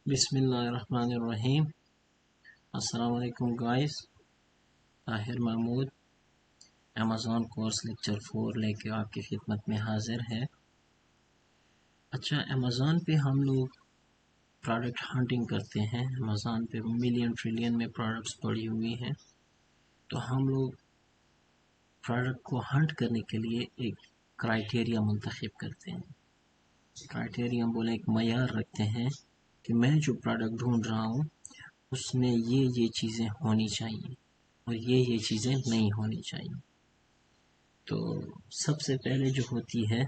बिस्मिल्लाहिर्रहमानिर्रहीम। अस्सलाम वालेकुम guys. Tahir Mahmood Amazon course lecture 4 लेके आपकी खिदमत में हाजिर है। अच्छा, अमेज़ॉन पे हम लोग प्रोडक्ट हंटिंग करते हैं। अमेज़ॉन पे मिलियन ट्रिलियन में प्रोडक्ट्स पड़ी हुई हैं, तो हम लोग प्रोडक्ट को हंट करने के लिए एक क्राइटेरिया मुंतखब करते हैं। क्राइटेरिया बोले एक मयार रखते हैं कि मैं जो प्रोडक्ट ढूंढ रहा हूँ उसमें ये चीज़ें होनी चाहिए और ये चीज़ें नहीं होनी चाहिए। तो सबसे पहले जो होती है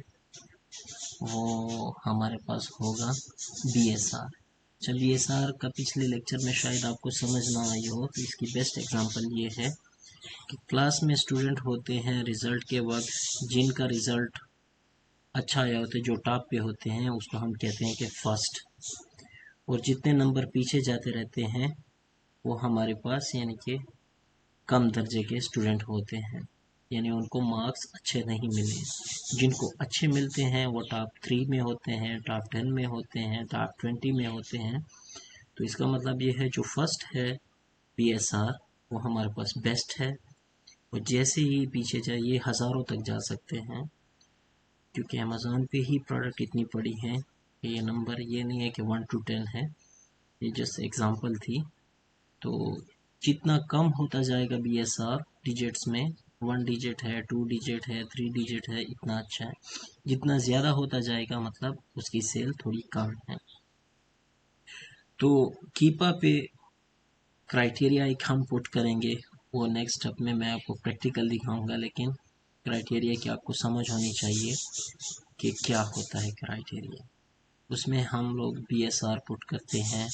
वो हमारे पास होगा BSR। अच्छा, BSR का पिछले लेक्चर में शायद आपको समझ ना आई हो, तो इसकी बेस्ट एग्जांपल ये है कि क्लास में स्टूडेंट होते हैं, रिज़ल्ट के वक्त जिनका रिज़ल्ट अच्छा आया होता है, जो टॉप पे होते हैं, उसको हम कहते हैं कि फर्स्ट। और जितने नंबर पीछे जाते रहते हैं वो हमारे पास यानी कि कम दर्जे के स्टूडेंट होते हैं, यानी उनको मार्क्स अच्छे नहीं मिले। जिनको अच्छे मिलते हैं वो टॉप 3 में होते हैं, टॉप 10 में होते हैं, टॉप 20 में होते हैं। तो इसका मतलब ये है जो फर्स्ट है BSR वो हमारे पास बेस्ट है। और जैसे ही पीछे जाइए हज़ारों तक जा सकते हैं, क्योंकि अमेज़ॉन पे ही प्रोडक्ट इतनी पड़ी हैं कि ये नंबर ये नहीं है कि 1 to 10 है, ये जस्ट एग्जांपल थी। तो जितना कम होता जाएगा BSR डिजिट्स में, 1 डिजिट है, 2 डिजिट है, 3 डिजिट है, इतना अच्छा है। जितना ज़्यादा होता जाएगा मतलब उसकी सेल थोड़ी कम है। तो कीपा पे क्राइटेरिया एक हम पुट करेंगे, वो नेक्स्ट स्टेप में मैं आपको प्रैक्टिकल दिखाऊंगा, लेकिन क्राइटेरिया की आपको समझ होनी चाहिए कि क्या होता है क्राइटेरिया। उसमें हम लोग BSR पुट करते हैं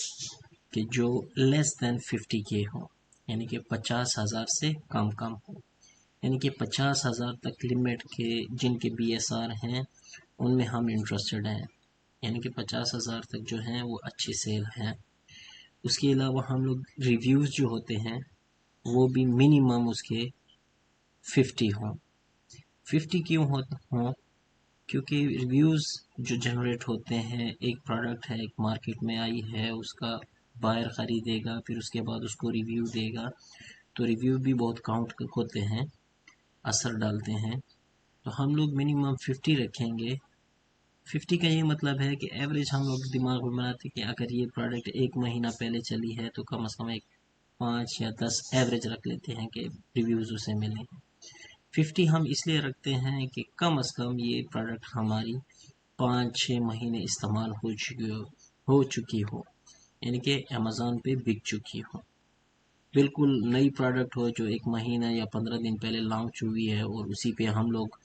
कि जो लेस देन 50K हो, यानी कि 50,000 से कम हो, यानी कि 50,000 तक लिमिट के जिनके BSR हैं उनमें हम इंटरेस्टेड हैं, यानी कि 50,000 तक जो हैं वो अच्छी सेल हैं। उसके अलावा हम लोग रिव्यूज़ जो होते हैं वो भी मिनिमम उसके 50 हों। 50 क्यों हों? क्योंकि रिव्यूज़ जो जनरेट होते हैं, एक प्रोडक्ट है, एक मार्केट में आई है, उसका बायर ख़रीदेगा, फिर उसके बाद उसको रिव्यू देगा, तो रिव्यू भी बहुत काउंट होते हैं, असर डालते हैं। तो हम लोग मिनिमम 50 रखेंगे। 50 का ये मतलब है कि एवरेज हम लोग दिमाग में बनाते हैं कि अगर ये प्रोडक्ट 1 महीना पहले चली है तो कम से कम एक 5 या 10 एवरेज रख लेते हैं कि रिव्यूज़ उसे मिले। 50 हम इसलिए रखते हैं कि कम से कम ये प्रोडक्ट हमारी 5-6 महीने इस्तेमाल हो चुकी हो, यानी कि अमेज़ॉन पे बिक चुकी हो। बिल्कुल नई प्रोडक्ट हो जो 1 महीना या 15 दिन पहले लॉन्च हुई है और उसी पे हम लोग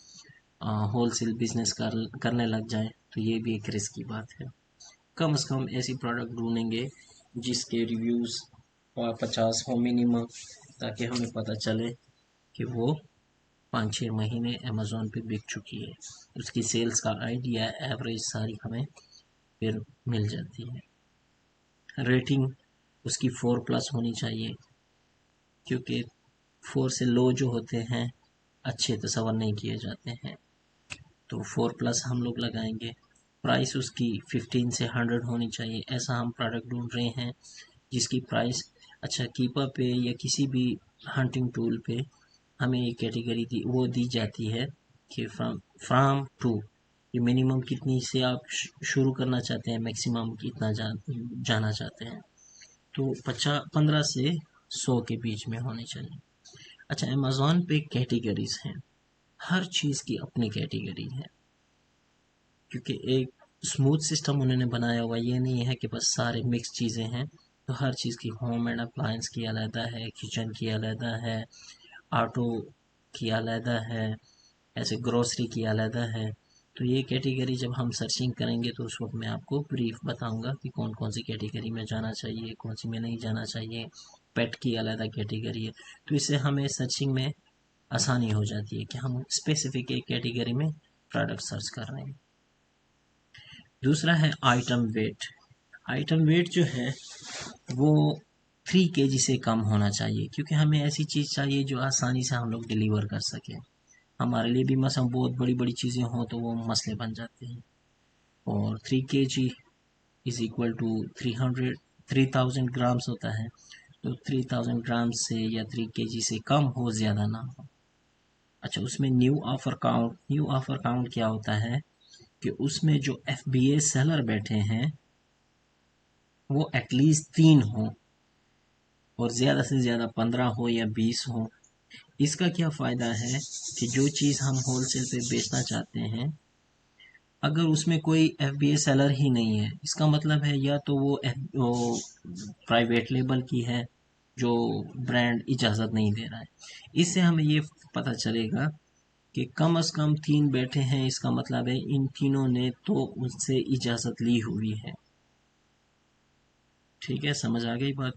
होलसेल बिजनेस करने लग जाए, तो ये भी एक रिस्क की बात है। कम से कम ऐसी प्रोडक्ट ढूंढेंगे जिसके रिव्यूज़ 50 हो मिनिमम, ताकि हमें पता चले कि वो 5-6 महीने अमेज़ॉन पे बिक चुकी है। उसकी सेल्स का आइडिया एवरेज सारी हमें फिर मिल जाती है। रेटिंग उसकी 4+ होनी चाहिए, क्योंकि 4 से लो जो होते हैं अच्छे तस्वर नहीं किए जाते हैं, तो 4+ हम लोग लगाएंगे। प्राइस उसकी 15 से 100 होनी चाहिए। ऐसा हम प्रोडक्ट ढूंढ रहे हैं जिसकी प्राइस, अच्छा, कीपा पे या किसी भी हंटिंग टूल पे हमें ये कैटेगरी दी जाती है कि फ्राम टू, ये मिनिमम कितनी से आप शुरू करना चाहते हैं, मैक्सिमम कितना जाना चाहते हैं, तो 15 से 100 के बीच में होनी चाहिए। अच्छा, अमेज़ॉन पे कैटेगरीज हैं, हर चीज़ की अपनी कैटेगरी है, क्योंकि एक स्मूथ सिस्टम उन्होंने बनाया हुआ, ये नहीं है कि बस सारे मिक्स चीज़ें हैं। तो हर चीज़ की होम एंड अप्लायंस की अलहदा है, किचन की अलहदा है, ऑटो की अलहदा है, ऐसे ग्रोसरी की अलहदा है। तो ये कैटेगरी जब हम सर्चिंग करेंगे तो उस वक्त मैं आपको ब्रीफ बताऊंगा कि कौन कौन सी कैटेगरी में जाना चाहिए, कौन सी में नहीं जाना चाहिए। पेट की अलहदा कैटेगरी है, तो इससे हमें सर्चिंग में आसानी हो जाती है कि हम स्पेसिफिक एक कैटेगरी में प्रोडक्ट सर्च कर रहे हैं। दूसरा है आइटम वेट। आइटम वेट जो है वो 3 kg से कम होना चाहिए, क्योंकि हमें ऐसी चीज़ चाहिए जो आसानी से हम लोग डिलीवर कर सकें। हमारे लिए भी मसला बहुत बड़ी बड़ी चीज़ें हों तो वो मसले बन जाते हैं, और 3 kg is equal to 3000 grams होता है, तो 3000 ग्राम से या 3 kg से कम हो, ज़्यादा ना हो। अच्छा, उसमें न्यू ऑफर काउंट क्या होता है कि उसमें जो FBA सेलर बैठे हैं वो एटलीस्ट 3 हो, और ज़्यादा से ज़्यादा 15 हो या 20 हो। इसका क्या फ़ायदा है कि जो चीज़ हम होलसेल पे बेचना चाहते हैं, अगर उसमें कोई FBA सेलर ही नहीं है, इसका मतलब है या तो वो प्राइवेट लेबल की है जो ब्रांड इजाज़त नहीं दे रहा है। इससे हमें ये पता चलेगा कि कम से कम 3 बैठे हैं, इसका मतलब है इन तीनों ने तो उनसे इजाज़त ली हुई है। ठीक है, समझ आ गई बात।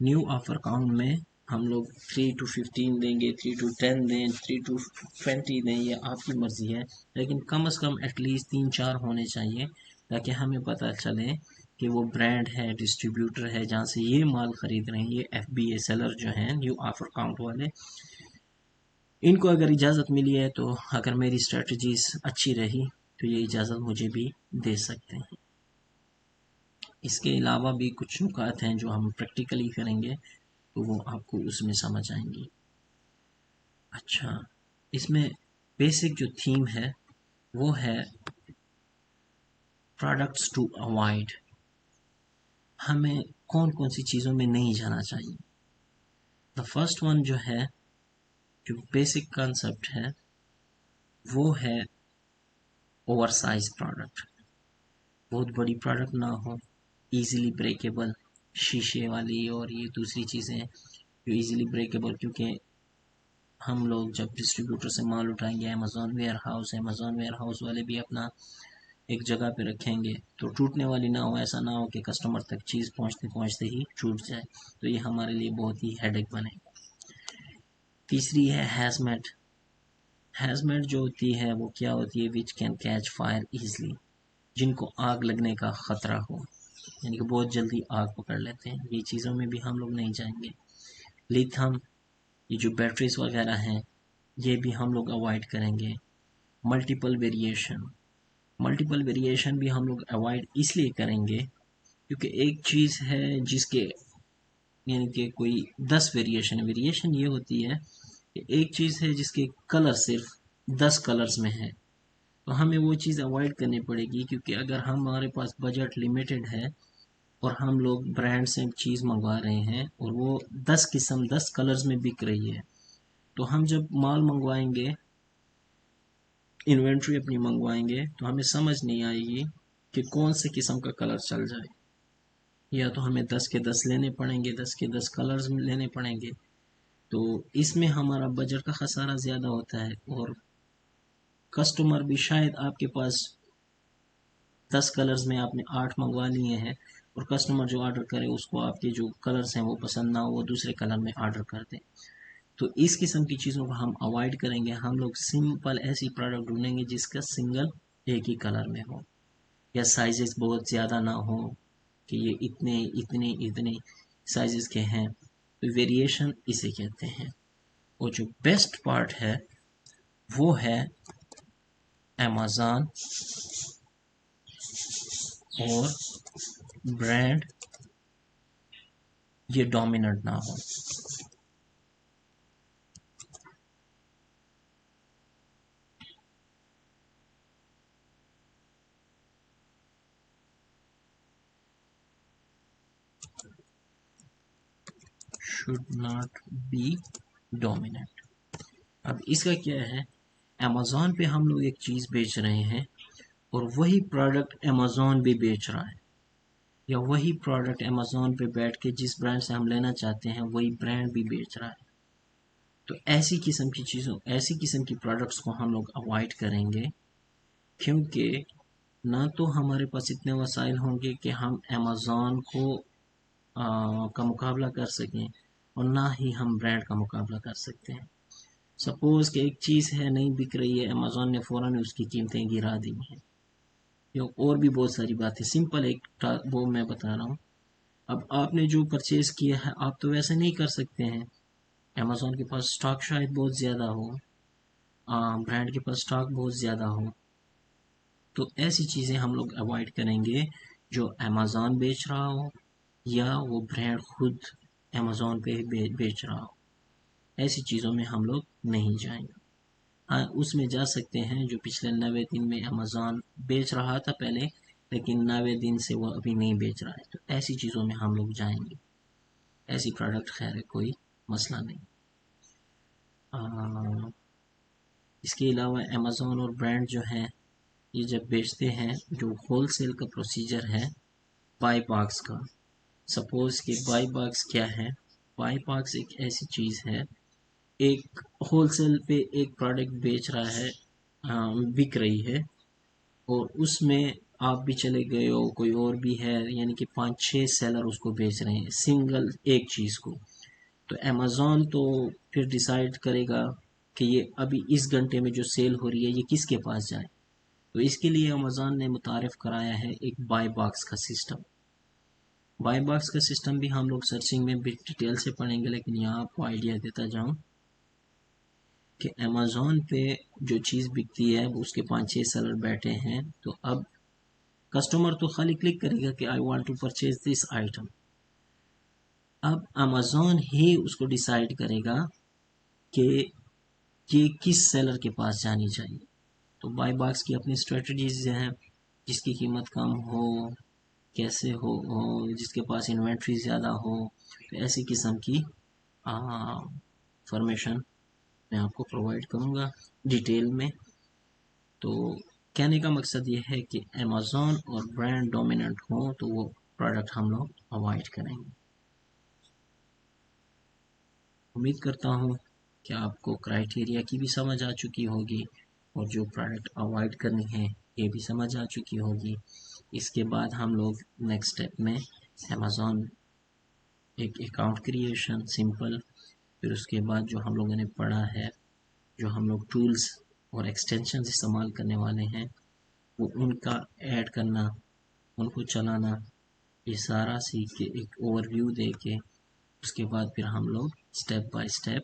न्यू ऑफर काउंट में हम लोग 3 to 15 देंगे, 3 to 10 दें, 3 to 20 दें, ये आपकी मर्ज़ी है, लेकिन कम से कम एटलीस्ट 3-4 होने चाहिए, ताकि हमें पता चले कि वो ब्रांड है, डिस्ट्रीब्यूटर है जहाँ से ये माल ख़रीद रहे हैं, ये FBA सेलर जो हैं न्यू ऑफर काउंट वाले, इनको अगर इजाज़त मिली है, तो अगर मेरी स्ट्रेटजीज अच्छी रही तो ये इजाज़त मुझे भी दे सकते हैं। इसके अलावा भी कुछ नुकात हैं जो हम प्रैक्टिकली करेंगे, तो वो आपको उसमें समझ आएंगी। अच्छा, इसमें बेसिक जो थीम है वो है प्रोडक्ट्स टू अवॉइड। हमें कौन कौन सी चीज़ों में नहीं जाना चाहिए। द फर्स्ट वन जो है, जो बेसिक कंसेप्ट है, वो है ओवरसाइज प्रोडक्ट। बहुत बड़ी प्रोडक्ट ना हो, इजीली ब्रेकेबल, शीशे वाली और ये दूसरी चीज़ें जो इजीली ब्रेकेबल, क्योंकि हम लोग जब डिस्ट्रीब्यूटर से माल उठाएंगे, अमेज़ॉन वेयर हाउस वाले भी अपना एक जगह पे रखेंगे, तो टूटने वाली ना हो, ऐसा ना हो कि कस्टमर तक चीज़ पहुंचते पहुंचते ही टूट जाए, तो ये हमारे लिए बहुत ही हेडेक बनेगा। तीसरी है हैजमेट। हैजमेट जो होती है वो क्या होती है, which can catch fire easily, जिनको आग लगने का ख़तरा हो, यानी कि बहुत जल्दी आग पकड़ लेते हैं, ये चीज़ों में भी हम लोग नहीं जाएंगे। लिथियम, ये जो बैटरीज वगैरह हैं, ये भी हम लोग अवॉइड करेंगे। मल्टीपल वेरिएशन भी हम लोग अवॉइड इसलिए करेंगे क्योंकि एक चीज़ है जिसके, यानी कि कोई 10 वेरिएशन ये होती है कि एक चीज़ है जिसके कलर सिर्फ 10 कलर्स में है, तो हमें वो चीज़ अवॉइड करनी पड़ेगी, क्योंकि अगर हमारे पास बजट लिमिटेड है और हम लोग ब्रांड से चीज़ मंगवा रहे हैं और वो 10 कलर्स में बिक रही है, तो हम जब माल मंगवाएंगे, इन्वेंट्री अपनी मंगवाएंगे, तो हमें समझ नहीं आएगी कि कौन से किस्म का कलर चल जाए, या तो हमें 10 के 10 लेने पड़ेंगे, 10 के 10 कलर्स लेने पड़ेंगे, तो इसमें हमारा बजट का खसारा ज़्यादा होता है, और कस्टमर भी शायद आपके पास 10 कलर्स में आपने 8 मंगवा लिए हैं, और कस्टमर जो ऑर्डर करे उसको आपके जो कलर्स हैं वो पसंद ना हो, वो दूसरे कलर में ऑर्डर कर दे। तो इस किस्म की चीज़ों को हम अवॉइड करेंगे। हम लोग सिंपल ऐसी प्रोडक्ट ढूंढेंगे जिसका सिंगल एक ही कलर में हो, या साइजेस बहुत ज़्यादा ना हो कि ये इतने इतने इतने साइजेस के हैं, तो वेरिएशन इसे कहते हैं। और जो बेस्ट पार्ट है वो है अमेज़न और ब्रांड ये डोमिनेंट ना हो। Should not be dominant. अब इसका क्या है, अमेज़न पे हम लोग एक चीज़ बेच रहे हैं और वही प्रोडक्ट अमेज़न भी बेच रहा है, या वही प्रोडक्ट अमेज़न पे बैठ के जिस ब्रांड से हम लेना चाहते हैं वही ब्रांड भी बेच रहा है, तो ऐसी किस्म की प्रोडक्ट्स को हम लोग अवॉइड करेंगे, क्योंकि ना तो हमारे पास इतने वसाइल होंगे कि हम अमेज़न को का मुकाबला कर सकें, और ना ही हम ब्रांड का मुकाबला कर सकते हैं। सपोज़ कि एक चीज़ है नहीं बिक रही है, अमेज़न ने फ़ौरन उसकी कीमतें गिरा दी हैं, या और भी बहुत सारी बातें, सिंपल एक वो मैं बता रहा हूँ। अब आपने जो परचेज़ किया है आप तो वैसे नहीं कर सकते हैं, अमेज़न के पास स्टॉक शायद बहुत ज़्यादा हो, ब्रांड के पास स्टॉक बहुत ज़्यादा हो, तो ऐसी चीज़ें हम लोग अवॉइड करेंगे जो अमेज़ॉन बेच रहा हो या वो ब्रांड खुद अमेज़ॉन पे बेच रहा हो, ऐसी चीज़ों में हम लोग नहीं जाएंगे। हाँ, उसमें जा सकते हैं जो पिछले 90 दिन में अमेज़ॉन बेच रहा था पहले, लेकिन 90 दिन से वो अभी नहीं बेच रहा है, तो ऐसी चीज़ों में हम लोग जाएंगे। ऐसी प्रोडक्ट खैर है, कोई मसला नहीं। इसके अलावा अमेज़ॉन और ब्रांड जो हैं, ये जब बेचते हैं, जो होलसेल का प्रोसीजर है बाई बॉक्स का, सपोज़ कि बाई बॉक्स क्या है? बाई बॉक्स एक ऐसी चीज़ है, एक होलसेल पे एक प्रोडक्ट बेच रहा है, बिक रही है, और उसमें आप भी चले गए हो, कोई और भी है, यानी कि 5-6 सेलर उसको बेच रहे हैं सिंगल एक चीज़ को। तो अमेज़ॉन तो फिर डिसाइड करेगा कि ये अभी इस घंटे में जो सेल हो रही है ये किसके पास जाए। तो इसके लिए अमेज़ॉन ने मुतारिफ कराया है एक बाय बॉक्स का सिस्टम। बाय बॉक्स का सिस्टम भी हम लोग सर्चिंग में भी डिटेल से पढ़ेंगे, लेकिन यहाँ आपको आइडिया देता जाऊँ कि अमेज़ॉन पे जो चीज़ बिकती है वो उसके 5-6 सेलर बैठे हैं, तो अब कस्टमर तो खाली क्लिक करेगा कि I want to purchase this item. अब अमेज़ॉन ही उसको डिसाइड करेगा कि ये किस सेलर के पास जानी चाहिए। तो बाय बॉक्स की अपनी स्ट्रेटजीज हैं, जिसकी कीमत कम हो, कैसे हो जिसके पास इन्वेंट्री ज़्यादा हो, तो ऐसी किस्म की इंफॉर्मेशन मैं आपको प्रोवाइड करूँगा डिटेल में। तो कहने का मकसद ये है कि अमेज़ॉन और ब्रांड डोमिनेंट हो तो वो प्रोडक्ट हम लोग अवॉइड करेंगे। उम्मीद करता हूँ कि आपको क्राइटेरिया की भी समझ आ चुकी होगी और जो प्रोडक्ट अवॉइड करनी है ये भी समझ आ चुकी होगी। इसके बाद हम लोग नेक्स्ट स्टेप में अमेज़ॉन एक अकाउंट क्रिएशन सिंपल, फिर उसके बाद जो हम लोगों ने पढ़ा है, जो हम लोग टूल्स और एक्सटेंशन इस्तेमाल करने वाले हैं, वो उनका ऐड करना, उनको चलाना, ये सारा सीख के एक ओवरव्यू दे के उसके बाद फिर हम लोग स्टेप बाय स्टेप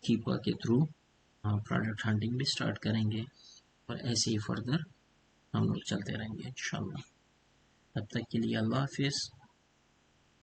कीपर के थ्रू प्रोडक्ट हंटिंग भी स्टार्ट करेंगे, और ऐसे ही फर्दर हम लोग चलते रहेंगे इंशाल्लाह। तब तक के लिए अल्लाह हाफिज़।